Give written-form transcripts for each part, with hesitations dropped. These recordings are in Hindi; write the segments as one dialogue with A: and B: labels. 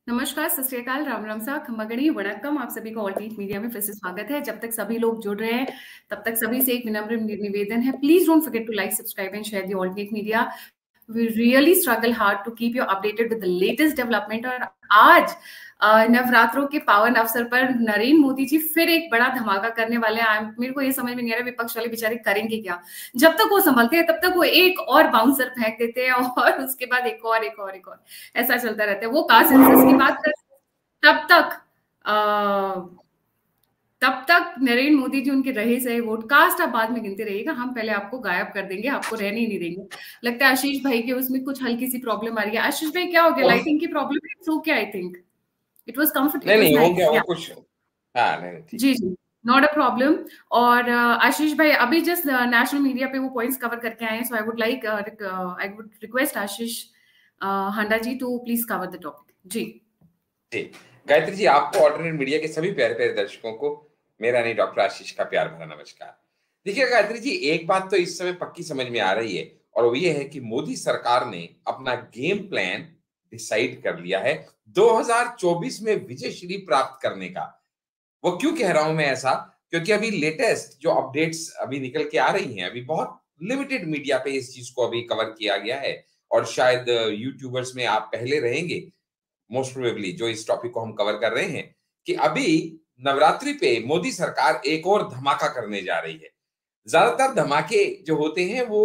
A: नमस्कार, सत श्री अकाल, राम राम सा, खम्मगणी, वणक्कम। आप सभी को ऑल्टरनेट मीडिया में फिर से स्वागत है। जब तक सभी लोग जुड़ रहे हैं, तब तक सभी से एक विनम्र निवेदन है, please don't forget to like, subscribe and share the alternate media. We really struggle hard to keep you updated with the latest development। और आज नवरात्रों के पावन अवसर पर नरेंद्र मोदी जी फिर एक बड़ा धमाका करने वाले हैं। मेरे को ये समझ में नहीं आ रहा विपक्ष वाले बेचारे करेंगे क्या। जब तक वो संभलते हैं तब तक वो एक और बाउंसर फेंक देते हैं और उसके बाद एक और ऐसा चलता रहता है। वो कास्ट सेंसस की बात कर तब तक नरेंद्र मोदी जी उनके रहे सही वोट। कास्ट आप बाद में गिनते रहिएगा, हम पहले आपको गायब कर देंगे, आपको रहने ही नहीं देंगे। लगता है आशीष भाई के उसमें कुछ हल्की सी प्रॉब्लम आ रही है। आशीष भाई क्या हो गया? लाइटिंग की प्रॉब्लम है? सो क्या? I think it was comfortable,
B: नहीं हो गया वो कुछ। हाँ नहीं ठीक।
A: जी नॉट अ प्रॉब्लम। और आशीष भाई अभी जस्ट नेशनल मीडिया पे वो पॉइंट्स कवर करके आए हैं, so I would request Ashish Handa ji to please cover the topic. जी
B: गायत्री जी, आपको ऑल्टरनेट मीडिया के सभी प्यारे प्यारे दर्शकों को मेरा नहीं डॉक्टर आशीष का प्यार भरा नमस्कार। देखिए गायत्री जी, एक बात तो इस समय पक्की समझ में आ रही है और वो ये है कि मोदी सरकार ने अपना गेम प्लान डिसाइड कर लिया है 2024 में विजय श्री प्राप्त करने का। वो क्यों कह रहा हूं मैं ऐसा? क्योंकि अभी लेटेस्ट जो अपडेट्स अभी निकल के आ रही हैं, अभी बहुत लिमिटेड मीडिया पे इस चीज को अभी कवर किया गया है और शायद यूट्यूबर्स में आप पहले रहेंगे मोस्ट प्रोबेबली जो इस टॉपिक को हम कवर कर रहे हैं कि अभी नवरात्रि पे मोदी सरकार एक और धमाका करने जा रही है। ज्यादातर धमाके जो होते हैं वो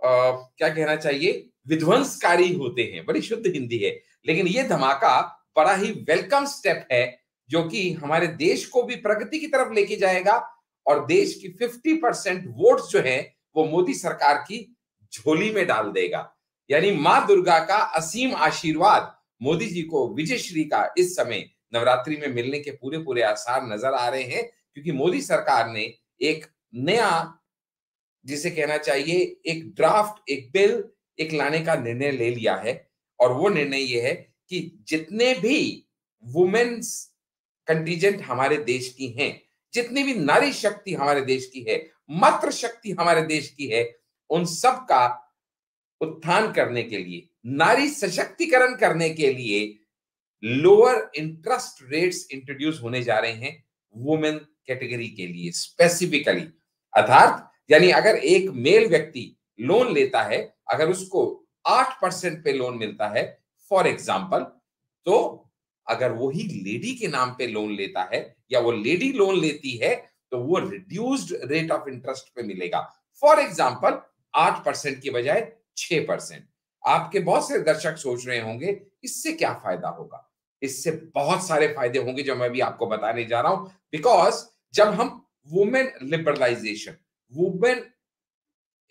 B: क्या कहना चाहिए, विध्वंसकारी होते हैं, बड़ी शुद्ध हिंदी है। लेकिन ये धमाका बड़ा ही वेलकम स्टेप है जो कि हमारे देश को भी प्रगति की तरफ लेके जाएगा और देश की 50% वोट्स जो है वो मोदी सरकार की झोली में डाल देगा। यानी मां दुर्गा का असीम आशीर्वाद मोदी जी को विजय श्री का इस समय नवरात्रि में मिलने के पूरे पूरे आसार नजर आ रहे हैं, क्योंकि मोदी सरकार ने एक नया, जिसे कहना चाहिए एक ड्राफ्ट, एक बिल एक लाने का निर्णय ले लिया है। और वो निर्णय ये है कि जितने भी वुमेन्स कंटीजेंट हमारे देश की हैं, जितनी भी नारी शक्ति हमारे देश की है, मातृ शक्ति हमारे देश की है, उन सब का उत्थान करने के लिए, नारी सशक्तिकरण करने के लिए लोअर इंटरेस्ट रेट्स इंट्रोड्यूस होने जा रहे हैं वुमेन कैटेगरी के लिए स्पेसिफिकली। अर्थात यानी अगर एक मेल व्यक्ति लोन लेता है, अगर उसको 8% पे लोन मिलता है फॉर एग्जांपल, तो अगर वही लेडी के नाम पे लोन लेता है या वो लेडी लोन लेती है तो वो रिड्यूस्ड रेट ऑफ इंटरेस्ट पे मिलेगा। फॉर एग्जांपल 8% की बजाय 6%। आपके बहुत से दर्शक सोच रहे होंगे इससे क्या फायदा होगा। इससे बहुत सारे फायदे होंगे जो मैं भी आपको बताने जा रहा हूं। बिकॉज जब हम वुमेन लिबरलाइजेशन, वुमेन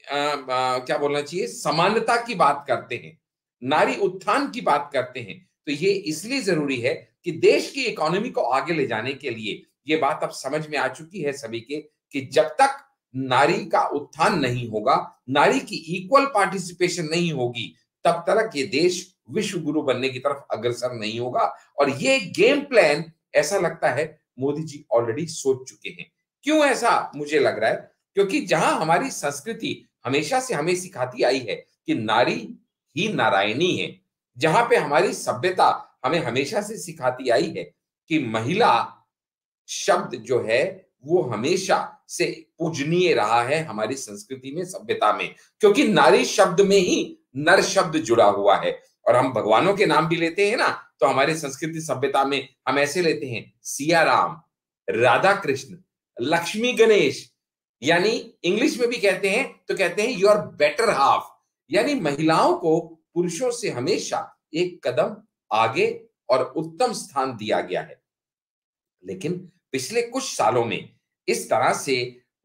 B: क्या बोलना चाहिए, समानता की बात करते हैं, नारी उत्थान की बात करते हैं, तो ये इसलिए जरूरी है कि देश की इकोनॉमी को आगे ले जाने के लिए ये बात अब समझ में आ चुकी है सभी के कि जब तक नारी का उत्थान नहीं होगा, नारी की इक्वल पार्टिसिपेशन नहीं होगी, तब तक ये देश विश्व गुरु बनने की तरफ अग्रसर नहीं होगा। और ये गेम प्लान ऐसा लगता है मोदी जी ऑलरेडी सोच चुके हैं। क्यों ऐसा मुझे लग रहा है? क्योंकि जहां हमारी संस्कृति हमेशा से हमें सिखाती आई है कि नारी ही नारायणी है, जहां पे हमारी सभ्यता हमें हमेशा से सिखाती आई है कि महिला शब्द जो है वो हमेशा से पूजनीय रहा है हमारी संस्कृति में, सभ्यता में, क्योंकि नारी शब्द में ही नर शब्द जुड़ा हुआ है। और हम भगवानों के नाम भी लेते हैं ना, तो हमारी संस्कृति सभ्यता में हम ऐसे लेते हैं सिया राम, राधा कृष्ण, लक्ष्मी गणेश, यानी इंग्लिश में भी कहते हैं तो कहते हैं योर बेटर हाफ। यानी महिलाओं को पुरुषों से हमेशा एक कदम आगे और उत्तम स्थान दिया गया है। लेकिन पिछले कुछ सालों में इस तरह से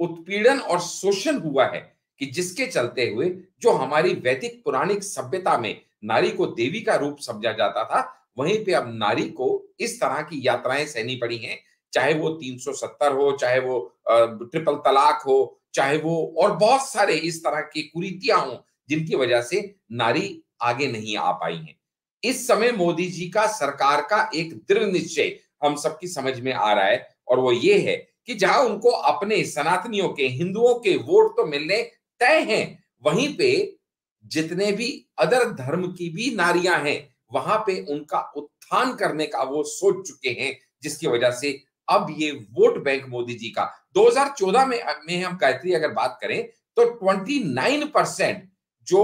B: उत्पीड़न और शोषण हुआ है कि जिसके चलते हुए जो हमारी वैदिक पुराणिक सभ्यता में नारी को देवी का रूप समझा जाता था, वहीं पे अब नारी को इस तरह की यात्राएं सहनी पड़ी हैं, चाहे वो 370 हो, चाहे वो ट्रिपल तलाक हो, चाहे वो और बहुत सारे इस तरह की कुरीतियां हों जिनकी वजह से नारी आगे नहीं आ पाई है। इस समय मोदी जी का, सरकार का एक दृढ़ निश्चय हम सबकी समझ में आ रहा है और वो ये है कि जहां उनको अपने सनातनियों के, हिंदुओं के वोट तो मिलने तय हैं, वहीं पे जितने भी अदर धर्म की भी नारियां हैं वहां पे उनका उत्थान करने का वो सोच चुके हैं, जिसकी वजह से अब ये वोट बैंक मोदी जी का 2014 में हम गायत्री अगर बात करें तो 29% जो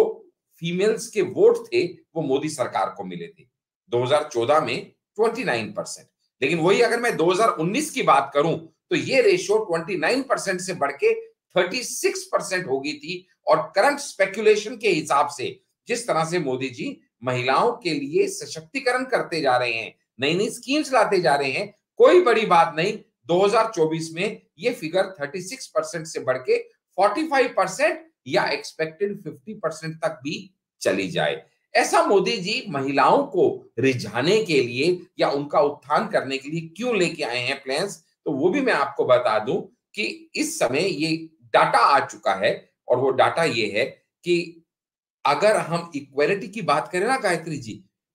B: फीमेल्स के वोट थे वो मोदी सरकार को मिले थे 2014 में 29%। लेकिन वही अगर मैं 2019 की बात करूं तो ये रेशियो 29% से बढ़ के 36% हो गई थी। और करंट स्पेकुलेशन के हिसाब से जिस तरह से मोदी जी महिलाओं के लिए सशक्तिकरण करते जा रहे हैं, नई नई स्कीम्स लाते जा रहे हैं, कोई बड़ी बात नहीं 2024 में ये फिगर 36% से बढ़ के 45% या एक्सपेक्टेड 50% तक भी चली जाए। ऐसा मोदी जी महिलाओं को रिझाने के लिए या उनका उत्थान करने के लिए क्यों लेके आए हैं प्लान्स, तो वो भी मैं आपको बता दूं कि इस समय ये डाटा आ चुका है। और वो डाटा ये है कि अगर हम इक्वालिटी की बात करें ना गायत्री जी,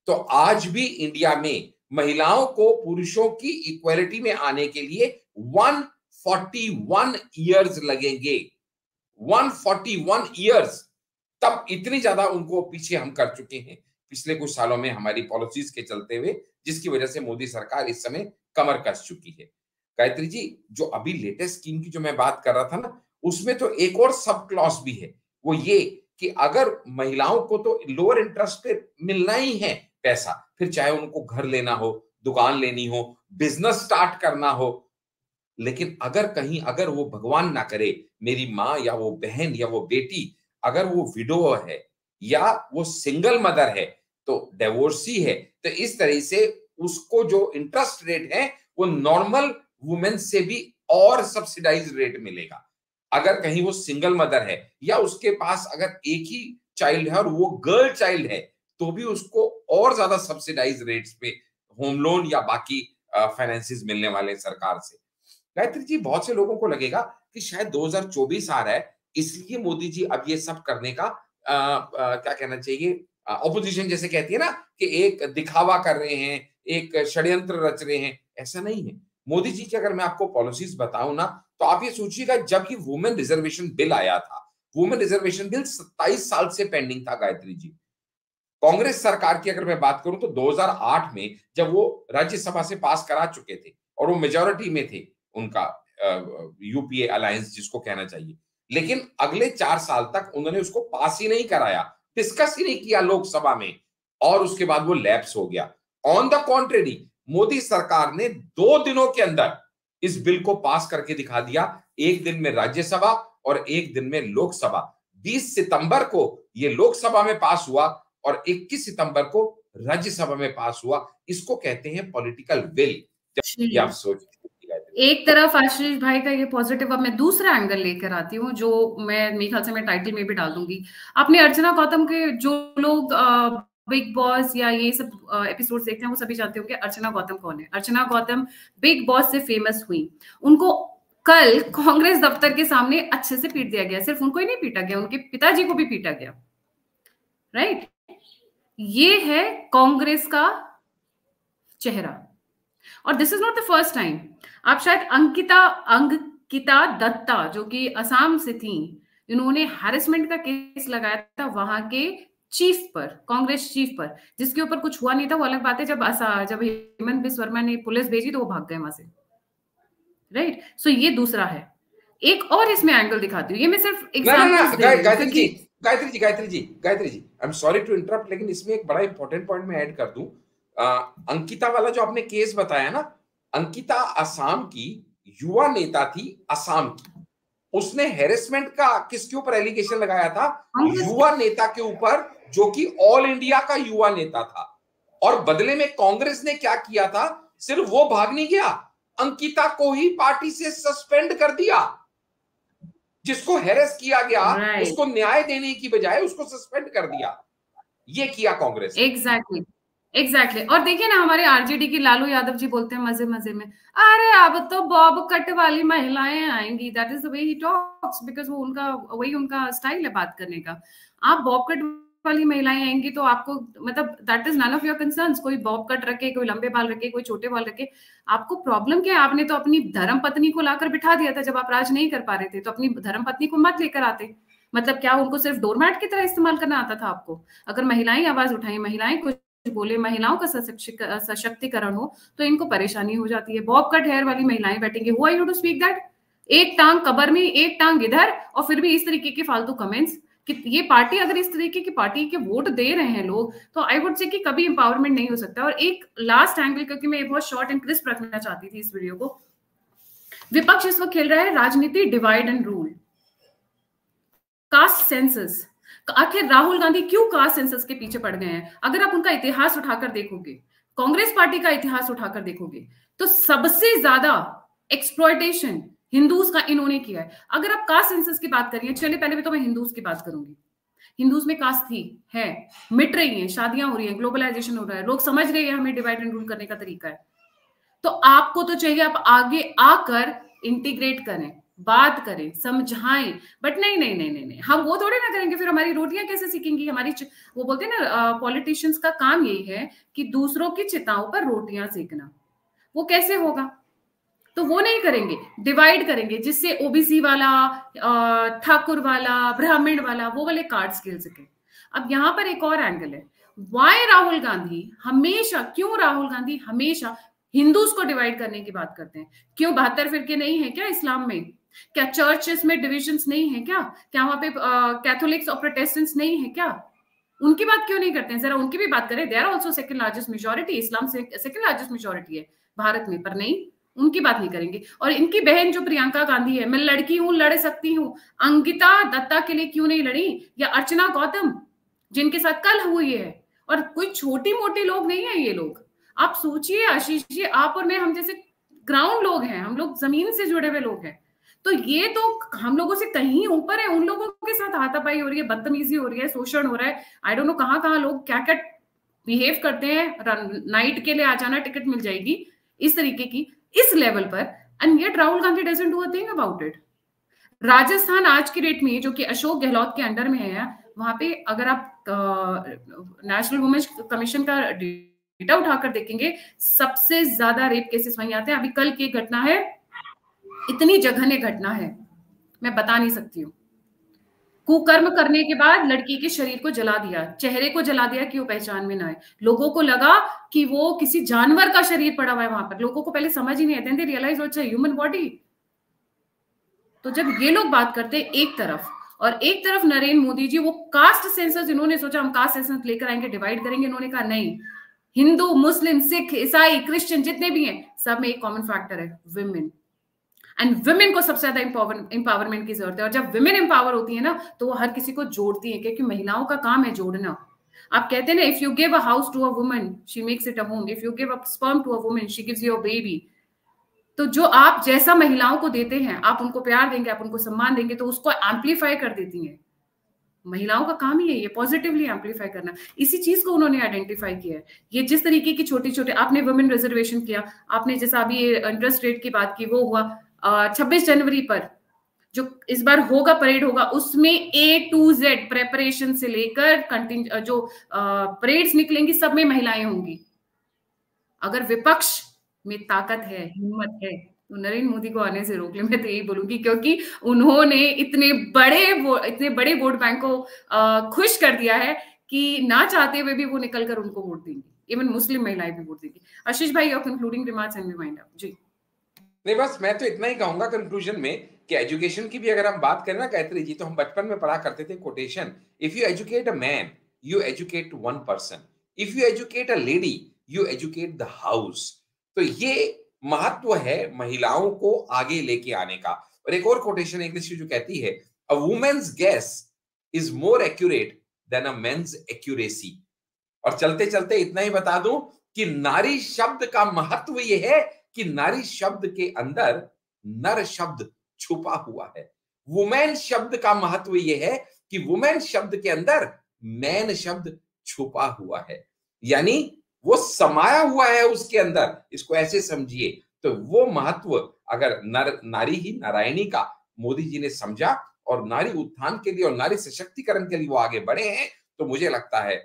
B: तो आज भी इंडिया में महिलाओं को पुरुषों की इक्वालिटी में आने के लिए 141 ईयर्स लगेंगे। 141 ईयर्स, तब इतनी ज्यादा उनको पीछे हम कर चुके हैं पिछले कुछ सालों में हमारी पॉलिसीज के चलते हुए, जिसकी वजह से मोदी सरकार इस समय कमर कस चुकी है। गायत्री जी, जो अभी लेटेस्ट स्कीम की जो मैं बात कर रहा था ना, उसमें तो एक और सब क्लॉज भी है, वो ये कि अगर महिलाओं को तो लोअर इंटरेस्ट पे मिलना ही है पैसा, फिर चाहे उनको घर लेना हो, दुकान लेनी हो, बिजनेस स्टार्ट करना हो, लेकिन अगर कहीं अगर वो भगवान ना करे मेरी माँ या वो बहन या वो बेटी अगर वो विडो है या वो सिंगल मदर है, तो डिवोर्सी है, तो इस तरह से उसको जो इंटरेस्ट रेट है वो नॉर्मल वुमेन से भी और सब्सिडाइज रेट मिलेगा। अगर कहीं वो सिंगल मदर है या उसके पास अगर एक ही चाइल्ड है और वो गर्ल चाइल्ड है, तो भी उसको और ज्यादा सब्सिडाइज रेट्स पे होम लोन या बाकी फाइनेंसिस मिलने वाले हैं सरकार से। गायत्री जी, बहुत से लोगों को लगेगा कि शायद 2024 आ रहा है, इसलिए मोदी जी अब ये सब करने का क्या कहना चाहिए, ऑपोजिशन जैसे कहती है ना कि एक दिखावा कर रहे हैं, एक षड्यंत्र रच रहे हैं। ऐसा नहीं है। मोदी जी की अगर मैं आपको पॉलिसीज बताऊं ना, तो आप ये सोचिएगा जब ये वुमेन रिजर्वेशन बिल आया था, वुमेन रिजर्वेशन बिल 27 साल से पेंडिंग था गायत्री जी। कांग्रेस सरकार की अगर मैं बात करूं तो 2008 में जब वो राज्यसभा से पास करा चुके थे और वो मेजोरिटी में थे, उनका यूपीए अलायंस जिसको कहना चाहिए, लेकिन अगले 4 साल तक उन्होंने उसको पास ही नहीं कराया, डिस्कस ही नहीं किया लोकसभा में, और उसके बाद वो लैप्स हो गया। ऑन द कॉन्ट्रेरी, मोदी सरकार ने 2 दिनों के अंदर इस बिल को पास करके दिखा दिया, एक दिन में राज्यसभा और एक दिन में लोकसभा। 20 सितंबर को ये लोकसभा में पास हुआ और 21 सितंबर को राज्यसभा में पास हुआ। इसको कहते हैं पॉलिटिकल विल। जब आप सोच,
A: एक तरफ आशीष भाई का ये पॉजिटिव, अब मैं दूसरा एंगल लेकर आती हूँ जो मैं मेरे ख्याल से मैं टाइटल में भी डाल दूंगी। आपने अर्चना गौतम के, जो लोग बिग बॉस या ये सब एपिसोड देखते हैं वो सभी जानते होंगे अर्चना गौतम कौन है। अर्चना गौतम बिग बॉस से फेमस हुई, उनको कल कांग्रेस दफ्तर के सामने अच्छे से पीट दिया गया। सिर्फ उनको ही नहीं पीटा गया, उनके पिताजी को भी पीटा गया। राइट, ये है कांग्रेस का चेहरा। और this is not the first time. आप शायद अंकिता दत्ता जो कि असम से थी, इन्होंने हैरेसमेंट का केस लगाया था वहां के चीफ पर, कांग्रेस चीफ पर, जिसके ऊपर कुछ हुआ नहीं था। वो अलग बात है, जब हेमंत बिस्वा शर्मा ने पुलिस भेजी तो वो भाग गए वहां से। राइट, सो ये दूसरा है। एक और इसमें एंगल दिखाती हूँ, ये मैं सिर्फ एग्जांपल्स दे रही हूं।
B: Gayatri ji, I am sorry to interrupt, लेकिन इसमें एक बड़ा इंपॉर्टेंट पॉइंट मैं ऐड कर दूं। अंकिता वाला जो आपने केस बताया ना, अंकिता असम की युवा नेता थी, असम की। उसने हेरेसमेंट का किसके ऊपर एलिगेशन लगाया था? युवा नेता के ऊपर, जो कि ऑल इंडिया का युवा नेता था। और बदले में कांग्रेस ने क्या किया था? सिर्फ वो भाग नहीं गया, अंकिता को ही पार्टी से सस्पेंड कर दिया। जिसको हेरेस किया गया उसको न्याय देने की बजाय उसको सस्पेंड कर दिया। ये किया कांग्रेस।
A: एग्जैक्टली। और देखिए ना, हमारे आरजेडी की लालू यादव जी बोलते हैं मजे मजे में, अरे अब तो बॉब कट वाली महिलाएं आएंगी। That is the way he talks, because वो वही उनका स्टाइल है बात करने का। आप बॉब कट वाली महिलाएं आएंगी तो आपको, मतलब that is none of your concerns. कोई बॉब कट रखे, कोई लंबे बाल रखे, कोई छोटे बाल रखे, आपको प्रॉब्लम क्या है? आपने तो अपनी धर्म पत्नी को लाकर बिठा दिया था जब आप राज नहीं कर पा रहे थे, तो अपनी धर्म पत्नी को मत लेकर आते। मतलब क्या उनको सिर्फ डोरमैट की तरह इस्तेमाल करना आता था आपको? अगर महिलाएं आवाज उठाएं, महिलाएं कुछ बोले, महिलाओं का सशक्तिकरण हो, तो इनको परेशानी हो जाती है। बॉब कट हेयर वाली महिलाएं बैठेंगी, who are you to speak that? एक टांग कबर में, एक टांग इधर, और फिर भी इस तरीके के फालतू कमेंट्स कि ये पार्टी, अगर इस तरीके की पार्टी के वोट दे रहे हैं लोग, तो आई वुड से कि कभी एम्पावरमेंट नहीं हो सकता। और एक लास्ट एंगल, क्योंकि मैं बहुत शॉर्ट एंड क्रिस्प रखना चाहती थी इस वीडियो को, विपक्ष इस वक्त खेल रहा है राजनीति divide and rule, caste census. आखिर राहुल गांधी क्यों कास्ट सेंसस के पीछे पड़ गए हैं? अगर आप उनका इतिहास उठाकर देखोगे, कांग्रेस पार्टी का इतिहास उठाकर देखोगे, तो सबसे ज्यादा एक्सप्लॉयटेशन हिंदूज का इन्होंने किया है। अगर आप कास्ट सेंसस की बात करिए, चलिए पहले भी तो मैं हिंदूज की बात करूंगी। हिंदूज में कास्ट थी, है, मिट रही है, शादियां हो रही है, ग्लोबलाइजेशन हो रहा है, लोग समझ रहे हैं हमें डिवाइड एंड रूल करने का तरीका है। तो आपको तो चाहिए आप आगे आकर इंटीग्रेट करें, बात करें, समझाएं, बट नहीं नहीं नहीं नहीं नहीं, हम वो थोड़े ना करेंगे। फिर हमारी रोटियां कैसे सीखेंगी? वो बोलते हैं ना, पॉलिटिशियंस का काम यही है कि दूसरों की चिताओं पर रोटियां सेकना। वो कैसे होगा? तो वो नहीं करेंगे, डिवाइड करेंगे, जिससे ओबीसी वाला, ठाकुर वाला, ब्राह्मण वाला, वो वाले कार्ड्स खेल सके। अब यहां पर एक और एंगल है, वाई राहुल गांधी हमेशा, क्यों राहुल गांधी हमेशा हिंदूज को डिवाइड करने की बात करते हैं? क्यों 72 फिरके नहीं है क्या इस्लाम में? क्या चर्चेस में डिविजन्स नहीं है क्या? क्या वहां पे कैथोलिक्स और प्रोटेस्टेंट्स नहीं है क्या? उनकी बात क्यों नहीं करते हैं? जरा उनकी भी बात करें। They are also second largest majority, इस्लाम से सेकंड लार्जेस्ट मेजोरिटी है भारत में, पर नहीं, उनकी बात नहीं करेंगे। और इनकी बहन जो प्रियंका गांधी है, मैं लड़की हूं, लड़ सकती हूं, अंकिता दत्ता के लिए क्यों नहीं लड़ी? या अर्चना गौतम, जिनके साथ कल हुई है। और कोई छोटी मोटी लोग नहीं है ये लोग। आप सोचिए आशीष जी, आप और मैं, हम जैसे ग्राउंड लोग हैं, हम लोग जमीन से जुड़े हुए लोग हैं, तो ये तो हम लोगों से कहीं ऊपर है। उन लोगों के साथ हाथापाई हो रही है, बदतमीजी हो रही है, शोषण हो रहा है। आई डोंट नो कहाँ कहाँ लोग क्या क्या बिहेव करते हैं। नाइट के लिए आ जाना, टिकट मिल जाएगी, इस तरीके की, इस लेवल पर। And yet Rahul Gandhi doesn't do a thing about it. Rajasthan आज की डेट में, जो कि अशोक गहलोत के अंडर में है, वहां पे अगर आप नेशनल वुमेन्स कमीशन का डेटा उठाकर देखेंगे, सबसे ज्यादा रेप केसेस वहीं आते हैं। अभी कल की घटना है, इतनी जघन्य घटना है, मैं बता नहीं सकती हूँ। कुकर्म करने के बाद लड़की के शरीर को जला दिया, चेहरे को जला दिया कि वो पहचान में ना आए। लोगों को लगा कि वो किसी जानवर का शरीर पड़ा हुआ है वहां पर। लोगों को पहले समझ ही नहीं आते, they realize it's a human body. तो जब ये लोग बात करते हैं एक तरफ, और एक तरफ नरेंद्र मोदी जी, वो कास्ट सेंसस, इन्होंने सोचा हम कास्ट सेंसस लेकर आएंगे, डिवाइड करेंगे। इन्होंने कहा नहीं, हिंदू, मुस्लिम, सिख, ईसाई, क्रिश्चियन, जितने भी हैं, सब में एक कॉमन फैक्टर है, विमेन। एंड विमेन को सबसे ज्यादा एम्पावरमेंट की जरूरत है। और जब विमेन एम्पावर होती है ना, तो वो हर किसी को जोड़ती है, क्योंकि महिलाओं का काम है जोड़ना। आप कहते हैं ना, if you give a house to a woman, she makes it a home. If you give a sperm to a woman, she gives you a baby. तो जो आप जैसा महिलाओं को देते हैं, आप उनको प्यार देंगे, आप उनको सम्मान देंगे, तो उसको एम्पलीफाई कर देती हैं। महिलाओं का काम ही है ये, पॉजिटिवली एम्पलीफाई करना। इसी चीज को उन्होंने आइडेंटिफाई किया है। ये जिस तरीके की छोटी छोटे, आपने वुमेन रिजर्वेशन किया, आपने जैसा अभी इंटरेस्ट रेट की बात की, वो हुआ 26 जनवरी पर जो इस बार होगा, परेड होगा, उसमें A to Z प्रेपरेशन से लेकर जो परेड्स निकलेंगी, सब में महिलाएं होंगी। अगर विपक्ष में ताकत है, हिम्मत है, तो नरेंद्र मोदी को आने से रोक ले, मैं तो यही बोलूंगी। क्योंकि उन्होंने इतने बड़े वोट बैंक को खुश कर दिया है कि ना चाहते हुए भी वो निकलकर उनको वोट देंगे। इवन मुस्लिम महिलाएं भी वोट देंगी। आशीष भाई, your concluding remarks and we wind up. जी
B: नहीं, बस मैं तो इतना ही कहूंगा कंक्लूजन में कि एजुकेशन की भी अगर हम बात करें ना गायत्री जी, तो हम बचपन में पढ़ा करते थे quotation, if you educate a man you educate one person, if you educate a lady you educate the house. तो ये महत्व है महिलाओं को आगे लेके आने का। और एक और कोटेशन इंग्लिश की जो कहती है, a women's guess is more accurate than a men's accuracy. और चलते चलते इतना ही बता दूं कि नारी शब्द का महत्व यह है कि नारी शब्द के अंदर नर शब्द छुपा हुआ है। वुमेन शब्द का महत्व यह है कि वुमेन शब्द के अंदर मैन शब्द छुपा हुआ है, यानी वो समाया हुआ है उसके अंदर। इसको ऐसे समझिए। तो वो महत्व अगर नारी ही नारायणी का मोदी जी ने समझा और नारी उत्थान के लिए और नारी सशक्तिकरण के लिए वो आगे बढ़े हैं, तो मुझे लगता है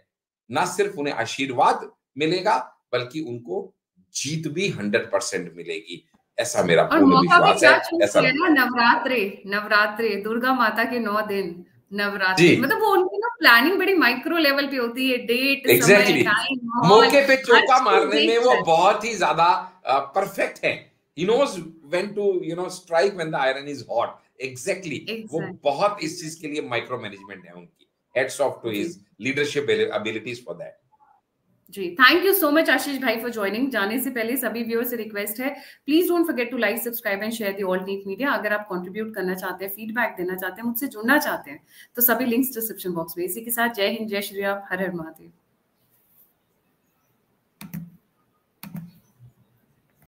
B: ना सिर्फ उन्हें आशीर्वाद मिलेगा, बल्कि उनको जीत भी 100% मिलेगी। ऐसा मेरा
A: और
B: पूर्ण
A: मौका भी
B: विश्वास है।
A: क्या चूज
B: ऐसा
A: किया ना, नवरात्रे, नवरात्रे, दुर्गा माता के 9 दिन, नवरात्रि मतलब वो उनकी ना प्लानिंग बड़ी माइक्रो लेवल पे होती है, डेट,
B: एग्जैक्टली,
A: समय, टाइम,
B: मौके पे
A: हर
B: चौका
A: चीज
B: मारने में वो
A: देखकर।
B: बहुत ही ज्यादा परफेक्ट है। He knows when to strike when the iron is hot. Exactly, वो
A: एग्जैक्टली।
B: बहुत इस चीज के लिए माइक्रो मैनेजमेंट है उनकी। हेड्स ऑफ टू
A: जी
B: his leadership abilities for that.
A: जी, thank you so much Ashish भाई फॉर ज्वाइनिंग। जाने से पहले सभी व्यूअर से रिक्वेस्ट है, please don't forget to like, subscribe and share the alternate media. अगर आप कंट्रीब्यूट करना चाहते हैं, फीडबैक देना चाहते हैं, मुझसे जुड़ना चाहते हैं, तो सभी लिंक्स डिस्क्रिप्शन बॉक्स में। इसी के साथ जय हिंद, जय श्री राम, हर हर महादेव।